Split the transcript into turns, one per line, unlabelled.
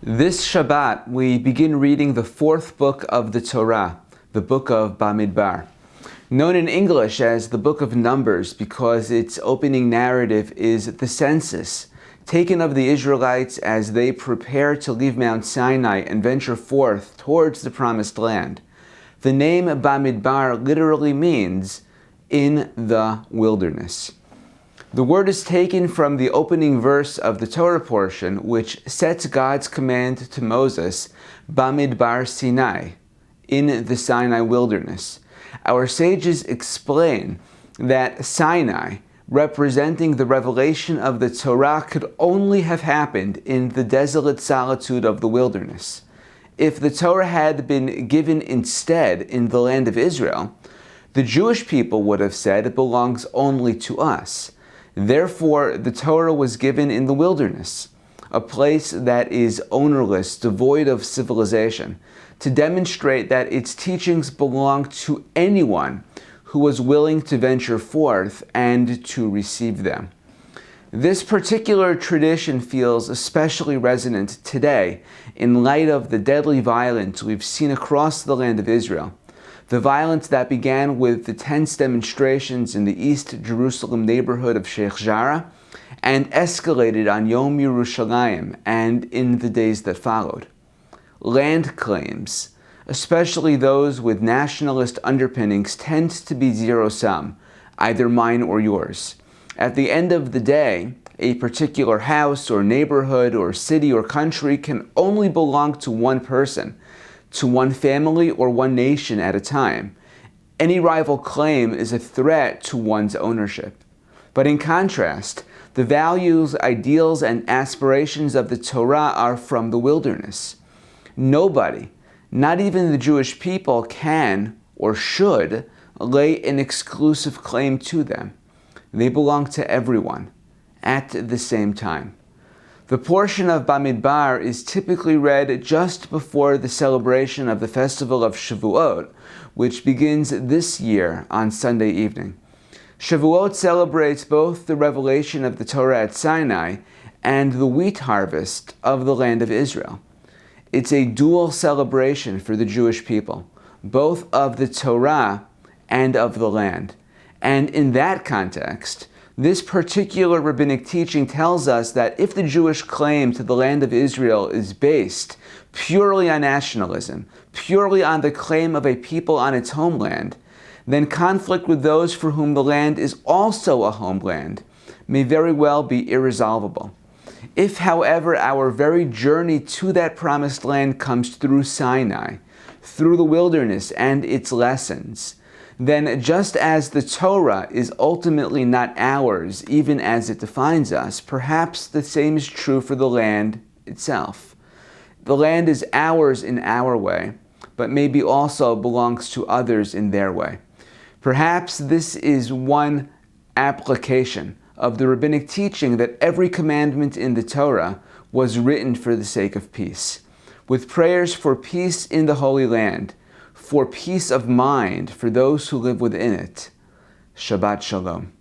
This Shabbat, we begin reading the fourth book of the Torah, the book of Bamidbar. Known in English as the Book of Numbers because its opening narrative is the census taken of the Israelites as they prepare to leave Mount Sinai and venture forth towards the Promised Land. The name Bamidbar literally means in the wilderness. The word is taken from the opening verse of the Torah portion, which sets God's command to Moses, Bamidbar Sinai, in the Sinai wilderness. Our sages explain that Sinai, representing the revelation of the Torah, could only have happened in the desolate solitude of the wilderness. If the Torah had been given instead in the land of Israel, the Jewish people would have said it belongs only to us. Therefore, the Torah was given in the wilderness, a place that is ownerless, devoid of civilization, to demonstrate that its teachings belong to anyone who was willing to venture forth and to receive them. This particular tradition feels especially resonant today in light of the deadly violence we've seen across the land of Israel. The violence that began with the tense demonstrations in the East Jerusalem neighborhood of Sheikh Jarrah and escalated on Yom Yerushalayim and in the days that followed. Land claims, especially those with nationalist underpinnings, tend to be zero-sum, either mine or yours. At the end of the day, a particular house or neighborhood or city or country can only belong to one person, to one family or one nation at a time. Any rival claim is a threat to one's ownership. But in contrast, the values, ideals, and aspirations of the Torah are from the wilderness. Nobody, not even the Jewish people, can or should lay an exclusive claim to them. They belong to everyone at the same time. The portion of Bamidbar is typically read just before the celebration of the festival of Shavuot, which begins this year on Sunday evening. Shavuot celebrates both the revelation of the Torah at Sinai and the wheat harvest of the land of Israel. It's a dual celebration for the Jewish people, both of the Torah and of the land. And in that context, this particular rabbinic teaching tells us that if the Jewish claim to the land of Israel is based purely on nationalism, purely on the claim of a people on its homeland, then conflict with those for whom the land is also a homeland may very well be irresolvable. If, however, our very journey to that promised land comes through Sinai, through the wilderness and its lessons, then just as the Torah is ultimately not ours, even as it defines us, perhaps the same is true for the land itself. The land is ours in our way, but maybe also belongs to others in their way. Perhaps this is one application of the rabbinic teaching that every commandment in the Torah was written for the sake of peace, with prayers for peace in the Holy Land, for peace of mind for those who live within it. Shabbat Shalom.